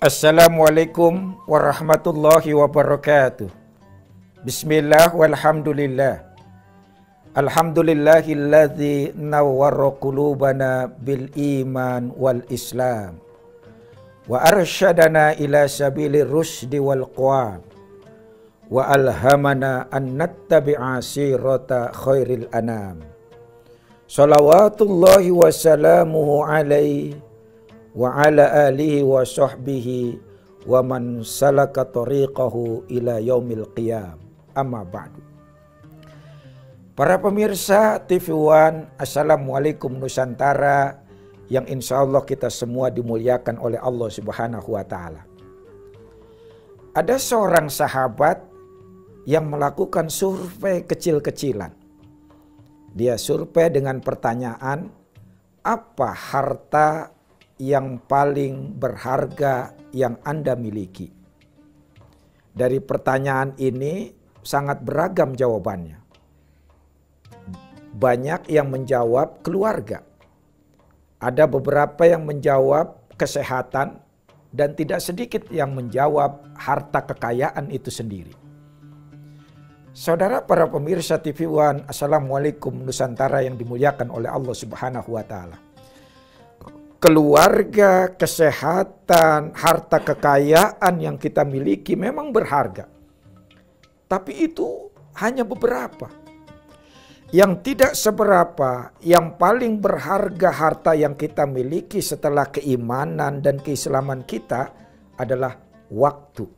Assalamualaikum warahmatullahi wabarakatuh. Bismillah walhamdulillah. Alhamdulillahilladzi nawwara qulubana bil iman wal islam wa arsyadana ila sabilir rusdi wal qawam wa alhamana an nattabi'a sirata khairil anam. Salawatullahi wa salamuhu alaihi wa ala alihi wa sahbihi wa man salaka tariqahu ila yaumil qiyam. Amma ba'du. Para pemirsa TV One, Assalamualaikum Nusantara, yang insya Allah kita semua dimuliakan oleh Allah Subhanahu wa Ta'ala. Ada seorang sahabat yang melakukan survei kecil-kecilan. Dia survei dengan pertanyaan, apa harta yang paling berharga yang Anda miliki? Dari pertanyaan ini sangat beragam jawabannya. Banyak yang menjawab keluarga. Ada beberapa yang menjawab kesehatan dan tidak sedikit yang menjawab harta kekayaan itu sendiri. Saudara para pemirsa TV One, Assalamualaikum Nusantara yang dimuliakan oleh Allah Subhanahu wa Ta'ala. Keluarga, kesehatan, harta kekayaan yang kita miliki memang berharga. Tapi itu hanya beberapa. Yang tidak seberapa, yang paling berharga harta yang kita miliki setelah keimanan dan keislaman kita adalah waktu.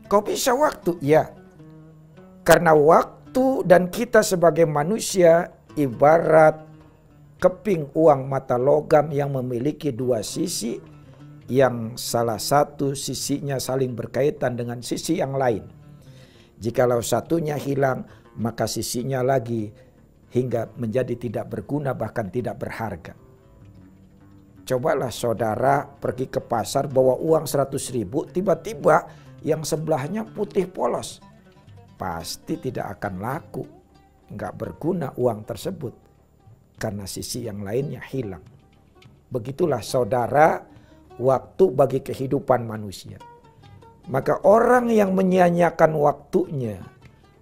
Kok bisa waktu? Ya, karena waktu dan kita sebagai manusia ibarat keping uang mata logam yang memiliki dua sisi, yang salah satu sisinya saling berkaitan dengan sisi yang lain. Jikalau satunya hilang, maka sisinya lagi hingga menjadi tidak berguna, bahkan tidak berharga. Cobalah saudara pergi ke pasar bawa uang 100.000, tiba-tiba yang sebelahnya putih polos. Pasti tidak akan laku, nggak berguna uang tersebut karena sisi yang lainnya hilang. Begitulah saudara waktu bagi kehidupan manusia. Maka orang yang menyia-nyiakan waktunya,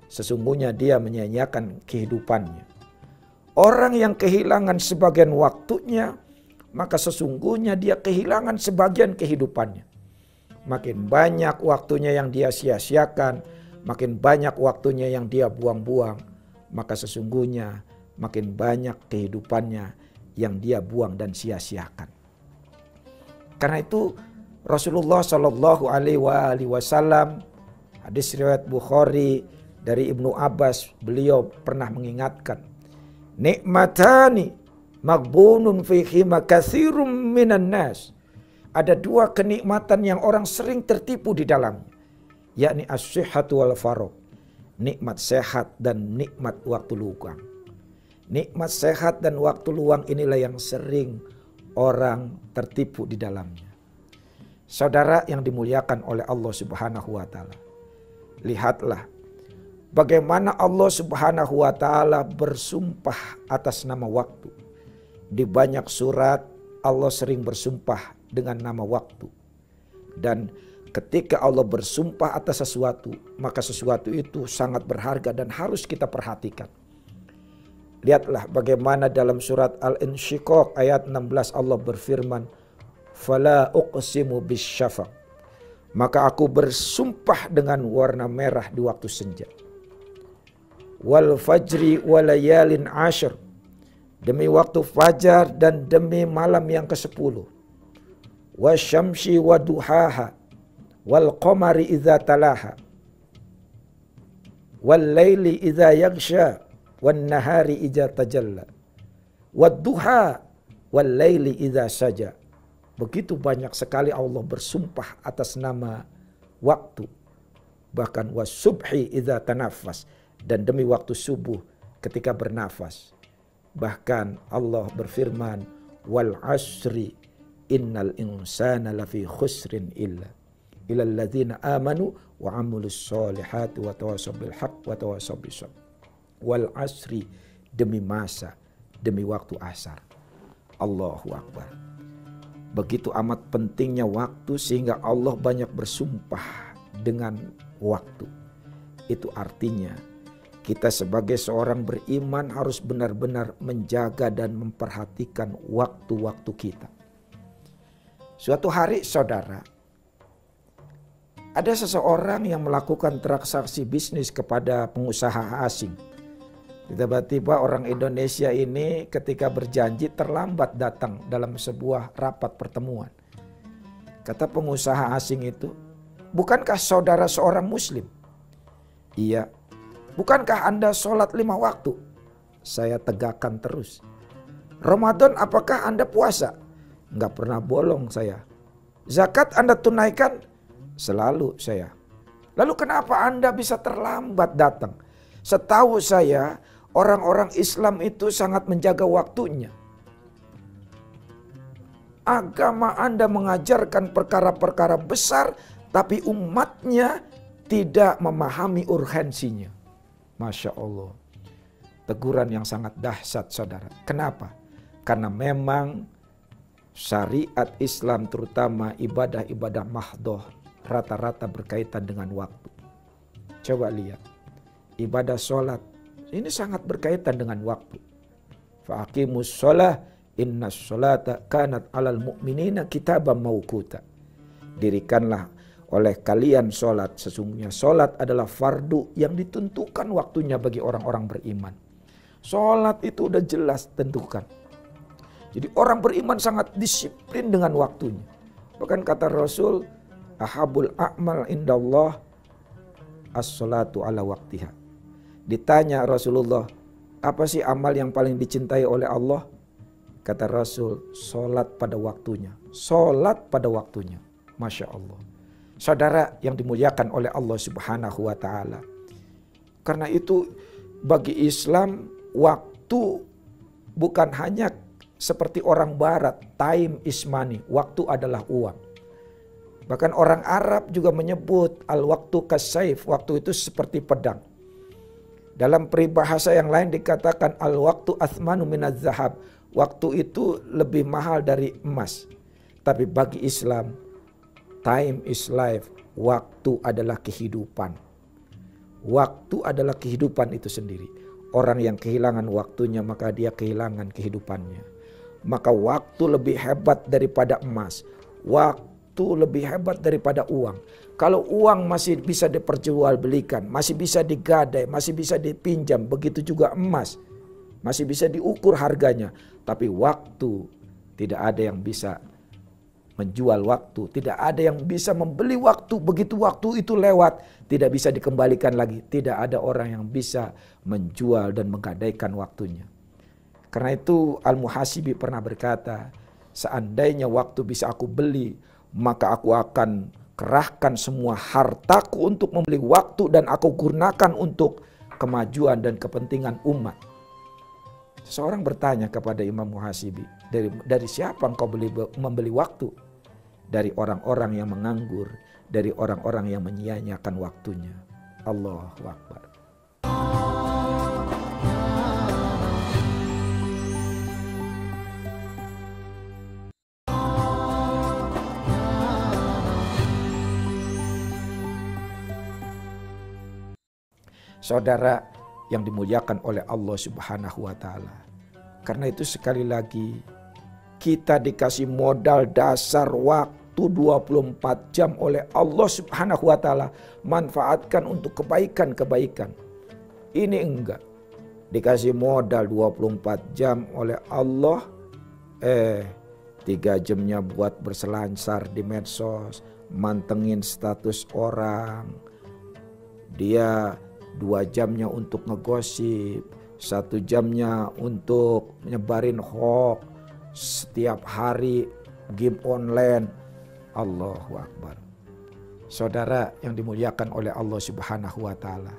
sesungguhnya dia menyia-nyiakan kehidupannya. Orang yang kehilangan sebagian waktunya, maka sesungguhnya dia kehilangan sebagian kehidupannya. Makin banyak waktunya yang dia sia-siakan, makin banyak waktunya yang dia buang-buang, maka sesungguhnya makin banyak kehidupannya yang dia buang dan sia-siakan. Karena itu Rasulullah Shallallahu Alaihi Wasallam, hadis riwayat Bukhari dari Ibnu Abbas, beliau pernah mengingatkan, nikmatani maghbunun fihima katsirum minan nas. Ada dua kenikmatan yang orang sering tertipu di dalamnya, yakni as-sihhatu wal faragh, nikmat sehat dan nikmat waktu luang. Nikmat sehat dan waktu luang inilah yang sering orang tertipu di dalamnya. Saudara yang dimuliakan oleh Allah Subhanahu wa Ta'ala, lihatlah bagaimana Allah Subhanahu wa Ta'ala bersumpah atas nama waktu. Di banyak surat Allah sering bersumpah dengan nama waktu. Dan ketika Allah bersumpah atas sesuatu, maka sesuatu itu sangat berharga dan harus kita perhatikan. Lihatlah bagaimana dalam surat Al-Insyiqaq ayat 16 Allah berfirman, "Fala uqsimu bisyafaq." Maka aku bersumpah dengan warna merah di waktu senja. "Wal fajri walayalin ashr." Demi waktu fajar dan demi malam yang ke-10. "Wasyamsi waduhaha wal qamari idza talaha wal laili idza yaghsha wan nahari idza tajalla wad duha wal laili idza saja." Begitu banyak sekali Allah bersumpah atas nama waktu. Bahkan wasubhi idza tanaffas, dan demi waktu subuh ketika bernafas. Bahkan Allah berfirman, wal asri innal insana lafi khusrin illa illalladzina amanu wa amilus solihati wa tawasaw bil haqq wa tawasaw bis sabr. Wal asri, demi masa, demi waktu asar. Allahu Akbar. Begitu amat pentingnya waktu sehingga Allah banyak bersumpah dengan waktu. Itu artinya kita sebagai seorang beriman harus benar-benar menjaga dan memperhatikan waktu-waktu kita. Suatu hari saudara, ada seseorang yang melakukan transaksi bisnis kepada pengusaha asing. Tiba-tiba orang Indonesia ini ketika berjanji terlambat datang dalam sebuah rapat pertemuan. Kata pengusaha asing itu, "Bukankah saudara seorang muslim?" "Iya." "Bukankah Anda sholat 5 waktu?" Saya tegakkan terus. "Ramadan apakah Anda puasa?" "Enggak pernah bolong saya." "Zakat Anda tunaikan?" "Selalu saya." "Lalu kenapa Anda bisa terlambat datang?" "Setahu saya orang-orang Islam itu sangat menjaga waktunya." Agama Anda mengajarkan perkara-perkara besar, tapi umatnya tidak memahami urgensinya. Masya Allah. Teguran yang sangat dahsyat saudara. Kenapa? Karena memang syariat Islam terutama ibadah-ibadah mahdoh rata-rata berkaitan dengan waktu. Coba lihat. Ibadah sholat ini sangat berkaitan dengan waktu. Faqimus sholah innas sholata kanat alal mu'minina kitaban mauquta. Dirikanlah oleh kalian sholat. Sesungguhnya sholat adalah fardu yang ditentukan waktunya bagi orang-orang beriman. Sholat itu udah jelas tentukan. Jadi orang beriman sangat disiplin dengan waktunya. Bahkan kata Rasul, ahabul a'mal indallah as-sholatu ala waktiha. Ditanya Rasulullah, apa sih amal yang paling dicintai oleh Allah? Kata Rasul, sholat pada waktunya. Sholat pada waktunya. Masya Allah. Saudara yang dimuliakan oleh Allah Subhanahu wa ta'ala. Karena itu bagi Islam waktu bukan hanya seperti orang barat, time is money, waktu adalah uang. Bahkan orang Arab juga menyebut al-waktu kasaif, waktu itu seperti pedang. Dalam peribahasa yang lain dikatakan al-waktu athmanu minaz zahab, waktu itu lebih mahal dari emas. Tapi bagi Islam, time is life, waktu adalah kehidupan. Waktu adalah kehidupan itu sendiri. Orang yang kehilangan waktunya maka dia kehilangan kehidupannya. Maka waktu lebih hebat daripada emas. Waktu lebih hebat daripada uang. Kalau uang masih bisa diperjualbelikan, masih bisa digadai, masih bisa dipinjam, begitu juga emas. Masih bisa diukur harganya. Tapi waktu tidak ada yang bisa menjual waktu, tidak ada yang bisa membeli waktu. Begitu waktu itu lewat, tidak bisa dikembalikan lagi. Tidak ada orang yang bisa menjual dan menggadaikan waktunya. Karena itu Al-Muhasibi pernah berkata, seandainya waktu bisa aku beli, maka aku akan kerahkan semua hartaku untuk membeli waktu dan aku gunakan untuk kemajuan dan kepentingan umat. Seorang bertanya kepada Imam Muhasibi, dari siapa engkau membeli waktu? Dari orang-orang yang menganggur, dari orang-orang yang menyia-nyiakan waktunya. Allahu Akbar. Saudara yang dimuliakan oleh Allah Subhanahu wa ta'ala. Karena itu sekali lagi kita dikasih modal dasar waktu 24 jam oleh Allah Subhanahu wa ta'ala. Manfaatkan untuk kebaikan-kebaikan. Ini enggak. Dikasih modal 24 jam oleh Allah. 3 jamnya buat berselansar di medsos. Mantengin status orang. Dia 2 jamnya untuk ngegosip, 1 jamnya untuk nyebarin hoax, setiap hari game online. Allahu Akbar. Saudara yang dimuliakan oleh Allah Subhanahu wa ta'ala.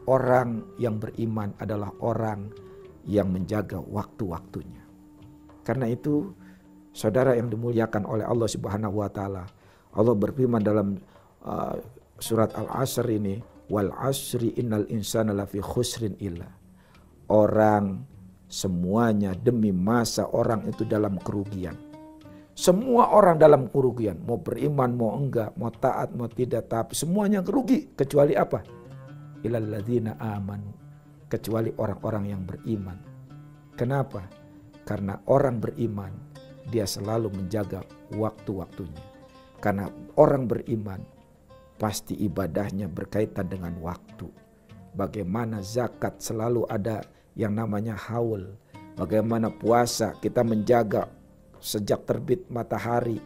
Orang yang beriman adalah orang yang menjaga waktu-waktunya. Karena itu saudara yang dimuliakan oleh Allah Subhanahu wa ta'ala. Allah berfirman dalam surat Al-Asr ini, wal asri innal insana lafi khusrin illa. Orang semuanya demi masa orang itu dalam kerugian. Semua orang dalam kerugian, mau beriman, mau enggak, mau taat, mau tidak, tapi semuanya rugi. Kecuali apa? Ilal ladzina amanu, kecuali orang-orang yang beriman. Kenapa? Karena orang beriman, dia selalu menjaga waktu-waktunya. Karena orang beriman, pasti ibadahnya berkaitan dengan waktu. Bagaimana zakat selalu ada yang namanya haul. Bagaimana puasa kita menjaga sejak terbit matahari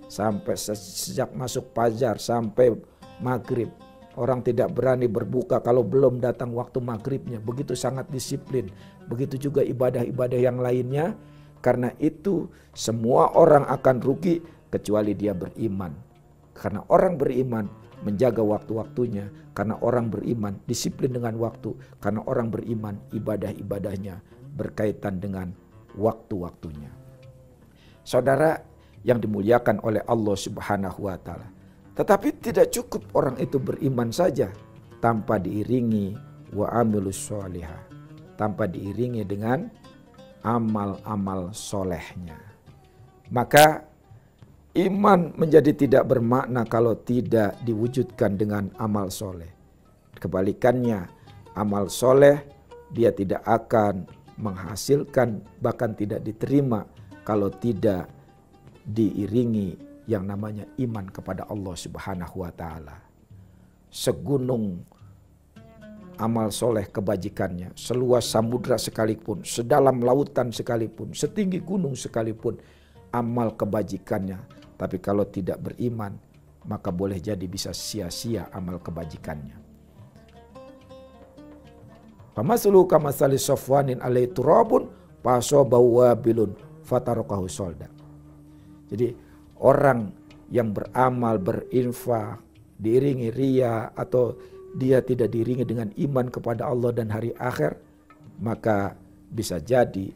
sampai sejak masuk fajar sampai maghrib. Orang tidak berani berbuka kalau belum datang waktu maghribnya. Begitu sangat disiplin. Begitu juga ibadah-ibadah yang lainnya. Karena itu semua orang akan rugi kecuali dia beriman. Karena orang beriman menjaga waktu-waktunya. Karena orang beriman disiplin dengan waktu. Karena orang beriman ibadah-ibadahnya berkaitan dengan waktu-waktunya. Saudara yang dimuliakan oleh Allah Subhanahu wa taala. Tetapi tidak cukup orang itu beriman saja tanpa diiringi wa amilus sholihah, tanpa diiringi dengan amal-amal solehnya. Maka iman menjadi tidak bermakna kalau tidak diwujudkan dengan amal soleh. Kebalikannya, amal soleh dia tidak akan menghasilkan, bahkan tidak diterima kalau tidak diiringi yang namanya iman kepada Allah Subhanahu wa taala. Segunung amal soleh kebajikannya, seluas samudra sekalipun, sedalam lautan sekalipun, setinggi gunung sekalipun amal kebajikannya, tapi kalau tidak beriman maka boleh jadi bisa sia-sia amal kebajikannya. Famaslu kamasali safwanin alaihi turabun fasabahu wabilun fatarakahu solda. Jadi orang yang beramal, berinfak, diiringi ria atau dia tidak diiringi dengan iman kepada Allah dan hari akhir, maka bisa jadi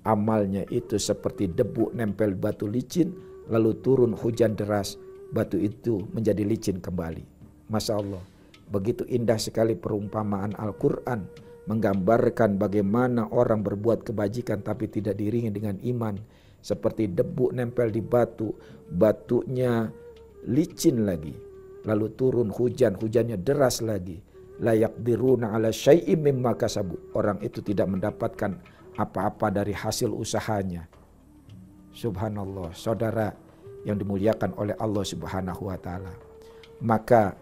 amalnya itu seperti debu nempel batu licin, lalu turun hujan deras, batu itu menjadi licin kembali. Masya Allah, begitu indah sekali perumpamaan Al-Quran menggambarkan bagaimana orang berbuat kebajikan tapi tidak diiringi dengan iman. Seperti debu nempel di batu, batunya licin lagi. Lalu turun hujan, hujannya deras lagi. La yaqdiruna ala syai'im mimma kasabu. Orang itu tidak mendapatkan apa-apa dari hasil usahanya. Subhanallah, saudara yang dimuliakan oleh Allah Subhanahu wa taala. Maka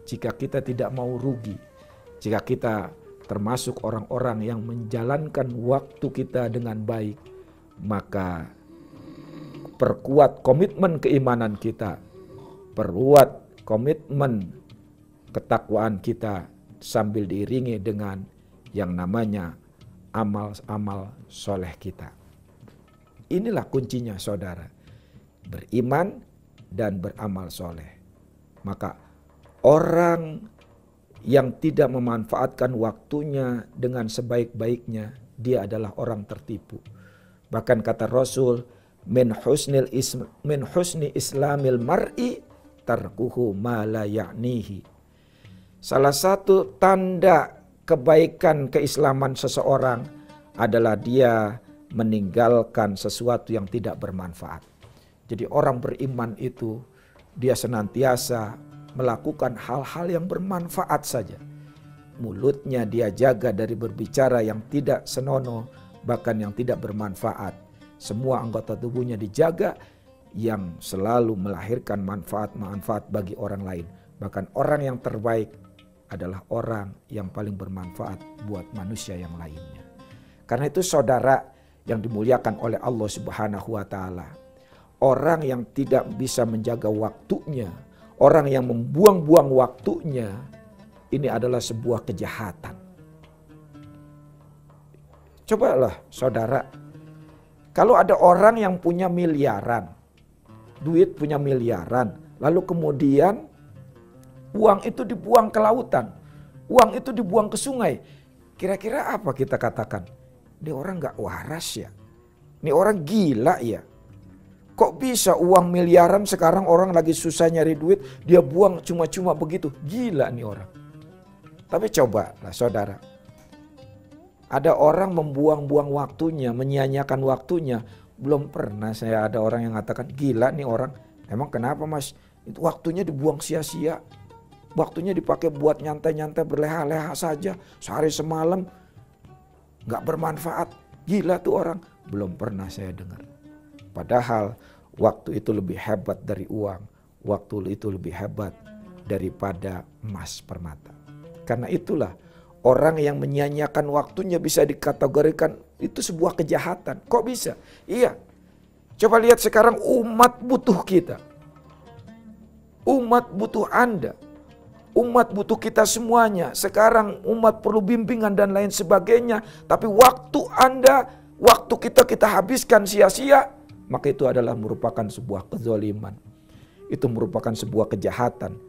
jika kita tidak mau rugi, jika kita termasuk orang-orang yang menjalankan waktu kita dengan baik, maka perkuat komitmen keimanan kita, perkuat komitmen ketakwaan kita sambil diiringi dengan yang namanya amal-amal soleh kita. Inilah kuncinya saudara, beriman dan beramal soleh. Maka orang yang tidak memanfaatkan waktunya dengan sebaik-baiknya, dia adalah orang tertipu. Bahkan kata Rasul, min husni islamil mar'i tarkuhu ma la ya'nihi. Salah satu tanda kebaikan keislaman seseorang adalah dia meninggalkan sesuatu yang tidak bermanfaat. Jadi orang beriman itu dia senantiasa melakukan hal-hal yang bermanfaat saja. Mulutnya dia jaga dari berbicara yang tidak senonoh, bahkan yang tidak bermanfaat. Semua anggota tubuhnya dijaga yang selalu melahirkan manfaat-manfaat bagi orang lain. Bahkan orang yang terbaik adalah orang yang paling bermanfaat buat manusia yang lainnya. Karena itu saudara yang dimuliakan oleh Allah Subhanahu wa taala, orang yang tidak bisa menjaga waktunya, orang yang membuang-buang waktunya, ini adalah sebuah kejahatan. Cobalah saudara, kalau ada orang yang punya miliaran, duit punya miliaran, lalu kemudian uang itu dibuang ke lautan, uang itu dibuang ke sungai. Kira-kira apa kita katakan? Ini orang gak waras ya, ini orang gila ya. Kok bisa uang miliaran sekarang orang lagi susah nyari duit, dia buang cuma-cuma begitu. Gila nih orang. Tapi cobalah saudara, Ada orang membuang-buang waktunya, menyia-nyiakan waktunya. Belum pernah saya ada orang yang mengatakan, gila nih orang. Emang kenapa mas? Itu waktunya dibuang sia-sia. Waktunya dipakai buat nyantai-nyantai berleha-leha saja. Sehari semalam gak bermanfaat. Gila tuh orang. Belum pernah saya dengar. Padahal waktu itu lebih hebat dari uang. Waktu itu lebih hebat daripada emas permata. Karena itulah orang yang menyia-nyiakan waktunya bisa dikategorikan itu sebuah kejahatan. Kok bisa? Iya. Coba lihat sekarang umat butuh kita. Umat butuh Anda. Umat butuh kita semuanya. Sekarang umat perlu bimbingan dan lain sebagainya. Tapi waktu Anda, waktu kita habiskan sia-sia, maka itu adalah merupakan sebuah kezaliman. Itu merupakan sebuah kejahatan.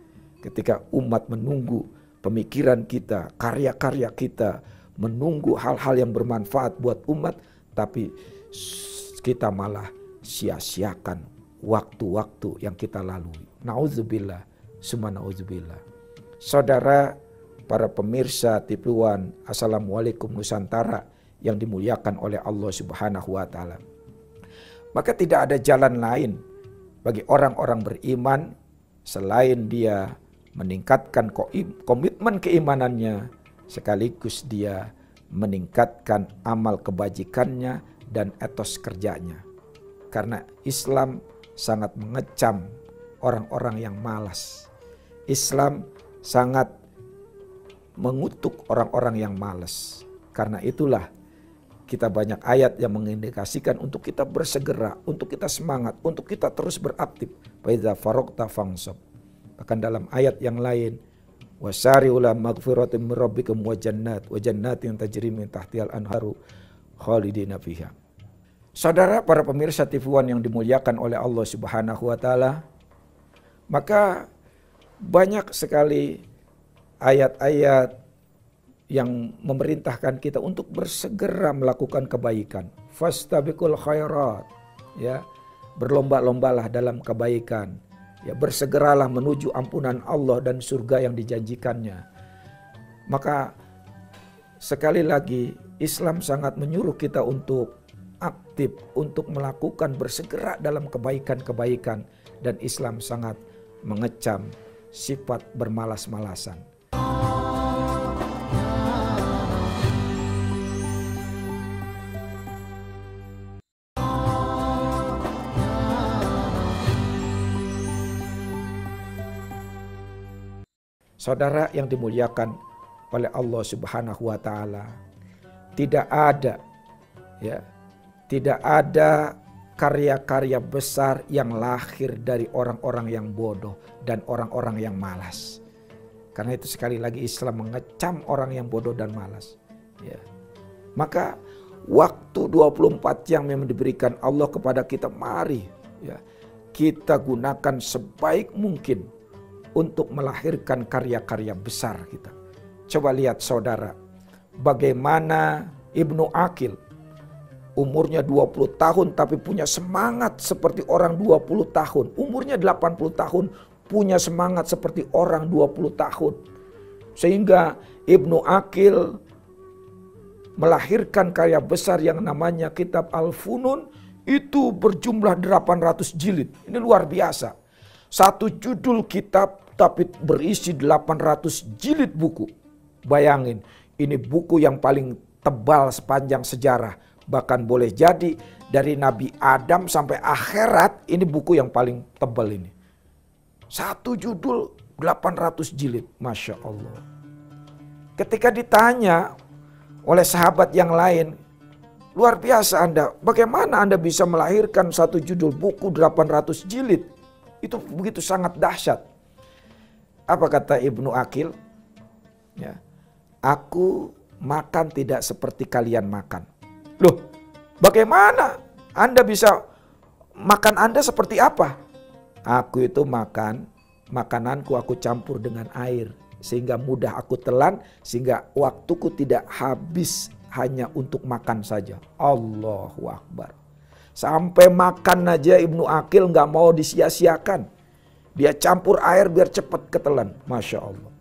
Ketika umat menunggu pemikiran kita, karya-karya kita, menunggu hal-hal yang bermanfaat buat umat, tapi kita malah sia-siakan waktu-waktu yang kita lalui. Nauzubillah, summa nauzubillah. Saudara, para pemirsa TV1, Assalamualaikum Nusantara yang dimuliakan oleh Allah Subhanahu wa Ta'ala. Maka tidak ada jalan lain bagi orang-orang beriman selain dia meningkatkan komitmen keimanannya, sekaligus dia meningkatkan amal kebajikannya dan etos kerjanya. Karena Islam sangat mengecam orang-orang yang malas. Islam sangat mengutuk orang-orang yang malas. Karena itulah kita banyak ayat yang mengindikasikan untuk kita bersegera, untuk kita semangat, untuk kita terus beraktif. Fa idza faragta fansab. Bahkan dalam ayat yang lain, wasari'u ila maghfiratin min rabbikum wa jannatin tajri min tahtihal anharu khalidina fiha. Saudara, para pemirsa TV1 yang dimuliakan oleh Allah Subhanahu wa Ta'ala, maka banyak sekali ayat-ayat yang memerintahkan kita untuk bersegera melakukan kebaikan. Fastabiqul khairat, ya, berlomba-lombalah dalam kebaikan. Ya, bersegeralah menuju ampunan Allah dan surga yang dijanjikannya. Maka sekali lagi Islam sangat menyuruh kita untuk aktif, untuk melakukan bersegera dalam kebaikan-kebaikan. Dan Islam sangat mengecam sifat bermalas-malasan. Saudara yang dimuliakan oleh Allah Subhanahu wa Ta'ala, tidak ada karya-karya besar yang lahir dari orang-orang yang bodoh dan orang-orang yang malas. Karena itu sekali lagi Islam mengecam orang yang bodoh dan malas. Ya. Maka waktu 24 jam yang diberikan Allah kepada kita, mari ya, kita gunakan sebaik mungkin untuk melahirkan karya-karya besar kita. Coba lihat saudara, bagaimana Ibnu Aqil, umurnya 20 tahun tapi punya semangat seperti orang 20 tahun. Umurnya 80 tahun punya semangat seperti orang 20 tahun. Sehingga Ibnu Aqil melahirkan karya besar yang namanya Kitab Al-Funun, itu berjumlah 800 jilid. Ini luar biasa. Satu judul kitab tapi berisi 800 jilid buku. Bayangin, ini buku yang paling tebal sepanjang sejarah. Bahkan boleh jadi dari Nabi Adam sampai akhirat, ini buku yang paling tebal ini. Satu judul 800 jilid, Masya Allah. Ketika ditanya oleh sahabat yang lain, luar biasa Anda, bagaimana Anda bisa melahirkan satu judul buku 800 jilid? Itu begitu sangat dahsyat. Apa kata Ibnu Aqil? Ya, aku makan tidak seperti kalian makan. Loh, bagaimana Anda bisa makan Anda seperti apa? Aku itu makananku aku campur dengan air. Sehingga mudah aku telan, sehingga waktuku tidak habis hanya untuk makan saja. Allahu Akbar. Sampai makan aja Ibnu Aqil nggak mau disia-siakan. Dia campur air biar cepat ketelan. Masya Allah.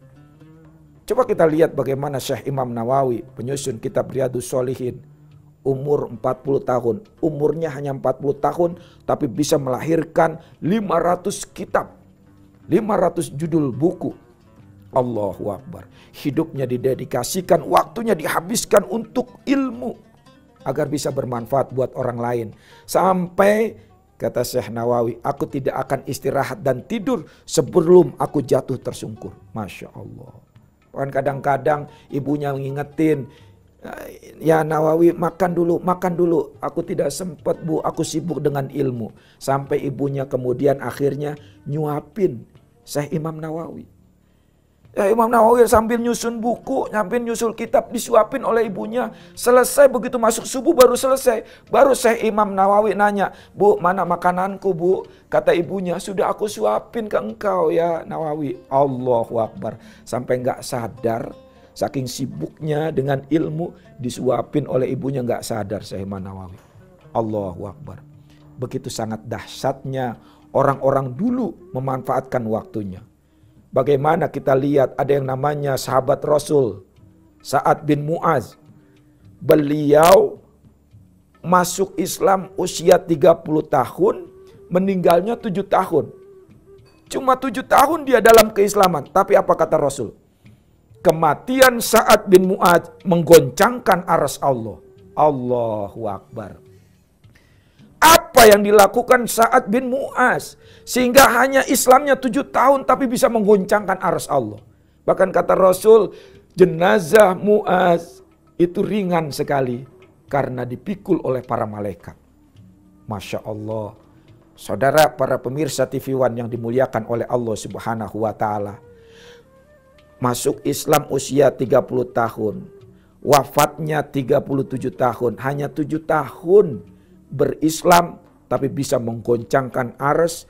Coba kita lihat bagaimana Syekh Imam Nawawi, penyusun kitab Riyadhus Shalihin, umur 40 tahun. Umurnya hanya 40 tahun, tapi bisa melahirkan 500 kitab, 500 judul buku. Allahu Akbar. Hidupnya didedikasikan, waktunya dihabiskan untuk ilmu, agar bisa bermanfaat buat orang lain. Sampai kata Syekh Nawawi, aku tidak akan istirahat dan tidur sebelum aku jatuh tersungkur. Masya Allah. Kan kadang-kadang ibunya mengingetin, ya Nawawi makan dulu, aku tidak sempat bu, aku sibuk dengan ilmu. Sampai ibunya kemudian akhirnya nyuapin Syekh Imam Nawawi. Ya Imam Nawawi sambil nyusun buku, sambil nyusul kitab disuapin oleh ibunya. Selesai begitu masuk subuh baru selesai. Baru Syekh Imam Nawawi nanya, "Bu, mana makananku, Bu?" Kata ibunya, "Sudah aku suapin ke engkau ya Nawawi." Allahu Akbar. Sampai nggak sadar, saking sibuknya dengan ilmu, disuapin oleh ibunya, nggak sadar Syekh Imam Nawawi. Allahu Akbar. Begitu sangat dahsyatnya orang-orang dulu memanfaatkan waktunya. Bagaimana kita lihat ada yang namanya sahabat Rasul, Sa'ad bin Mu'az. Beliau masuk Islam usia 30 tahun, meninggalnya 7 tahun. Cuma 7 tahun dia dalam keislaman. Tapi apa kata Rasul? Kematian Sa'ad bin Mu'az menggoncangkan arsy Allah. Allahu Akbar. Apa yang dilakukan Sa'ad bin Mu'az sehingga hanya Islamnya 7 tahun tapi bisa menggoncangkan arsy Allah. Bahkan kata Rasul, jenazah Mu'az itu ringan sekali karena dipikul oleh para malaikat. Masya Allah. Saudara para pemirsa TV One yang dimuliakan oleh Allah Subhanahu wa Ta'ala. Masuk Islam usia 30 tahun. Wafatnya 37 tahun. Hanya 7 tahun berislam tapi bisa menggoncangkan arsy.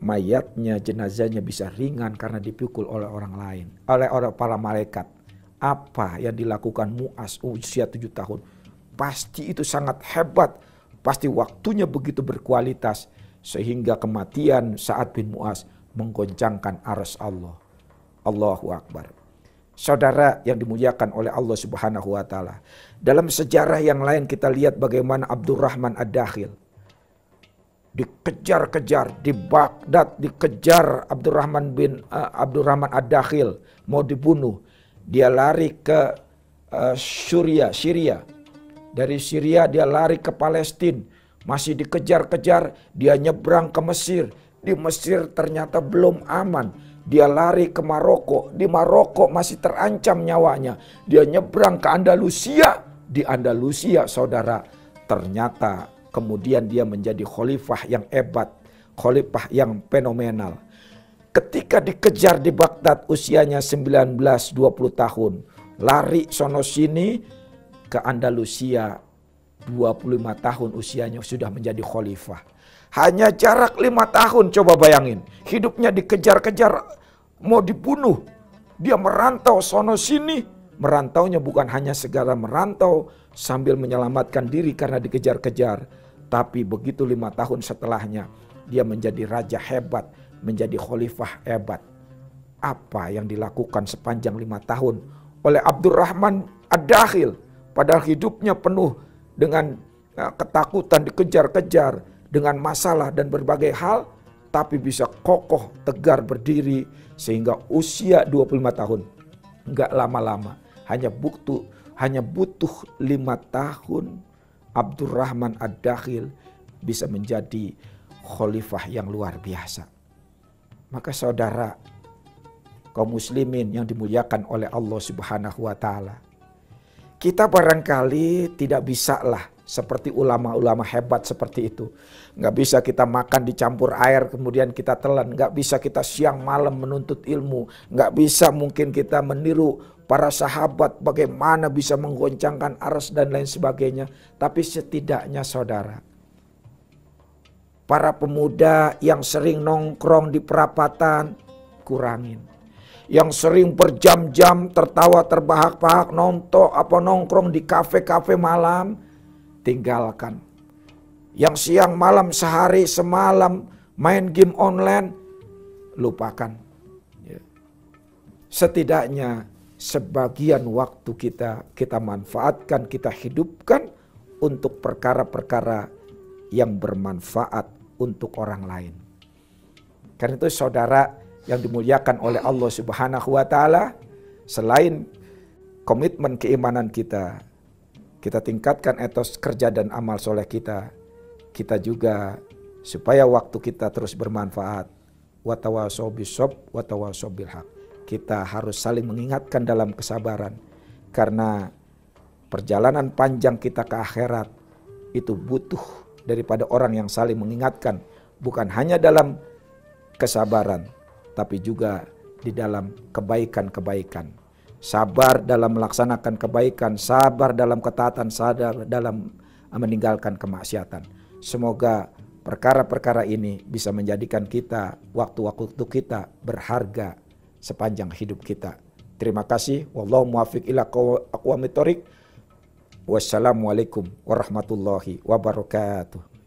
Mayatnya, jenazahnya bisa ringan karena dipikul oleh orang lain, oleh para malaikat. Apa yang dilakukan Mu'az usia 7 tahun? Pasti itu sangat hebat. Pasti waktunya begitu berkualitas sehingga kematian Sa'ad bin Mu'az menggoncangkan arsy Allah. Allahu Akbar. Saudara yang dimuliakan oleh Allah Subhanahu wa Ta'ala. Dalam sejarah yang lain kita lihat bagaimana Abdurrahman Ad-Dakhil dikejar-kejar di Baghdad, dikejar Abdurrahman Ad-Dakhil mau dibunuh. Dia lari ke Syria. Dari Syria dia lari ke Palestina, masih dikejar-kejar. Dia nyebrang ke Mesir. Di Mesir ternyata belum aman. Dia lari ke Maroko. Di Maroko masih terancam nyawanya. Dia nyebrang ke Andalusia. Di Andalusia saudara, ternyata kemudian dia menjadi khalifah yang hebat, khalifah yang fenomenal. Ketika dikejar di Baghdad usianya 19-20 tahun, lari sono sini ke Andalusia 25 tahun usianya sudah menjadi khalifah. Hanya jarak 5 tahun, coba bayangin. Hidupnya dikejar-kejar, mau dibunuh. Dia merantau sono sini. Merantaunya bukan hanya segala merantau sambil menyelamatkan diri karena dikejar-kejar. Tapi begitu 5 tahun setelahnya, dia menjadi raja hebat, menjadi khalifah hebat. Apa yang dilakukan sepanjang 5 tahun oleh Abdurrahman Ad-Dakhil. Padahal hidupnya penuh dengan ketakutan, dikejar-kejar, dengan masalah dan berbagai hal. Tapi bisa kokoh, tegar berdiri sehingga usia 25 tahun. Enggak lama-lama, hanya butuh 5 tahun. Abdurrahman Ad-Dakhil bisa menjadi khalifah yang luar biasa. Maka saudara kaum muslimin yang dimuliakan oleh Allah Subhanahu wa Ta'ala, kita barangkali tidak bisa lah seperti ulama-ulama hebat seperti itu. Nggak bisa kita makan dicampur air kemudian kita telan. Nggak bisa kita siang malam menuntut ilmu. Nggak bisa mungkin kita meniru para sahabat bagaimana bisa menggoncangkan arsy dan lain sebagainya. Tapi setidaknya saudara, para pemuda yang sering nongkrong di perapatan, kurangin. Yang sering berjam-jam tertawa terbahak-bahak nongkrong di kafe-kafe malam, tinggalkan. Yang siang malam sehari semalam main game online, lupakan. Setidaknya sebagian waktu kita manfaatkan, kita hidupkan untuk perkara-perkara yang bermanfaat untuk orang lain. Karena itu saudara yang dimuliakan oleh Allah Subhanahu wa taala, selain komitmen keimanan kita tingkatkan etos kerja dan amal soleh kita juga supaya waktu kita terus bermanfaat. Wa tawasau bis-sabr wa tawasau bil haq. Kita harus saling mengingatkan dalam kesabaran, karena perjalanan panjang kita ke akhirat itu butuh daripada orang yang saling mengingatkan, bukan hanya dalam kesabaran tapi juga di dalam kebaikan-kebaikan. Sabar dalam melaksanakan kebaikan, sabar dalam ketaatan, sabar dalam meninggalkan kemaksiatan. Semoga perkara-perkara ini bisa menjadikan kita, waktu-waktu kita berharga sepanjang hidup kita. Terima kasih. Wallahu muwaffiq ila aqwamit thoriq. Wassalamualaikum warahmatullahi wabarakatuh.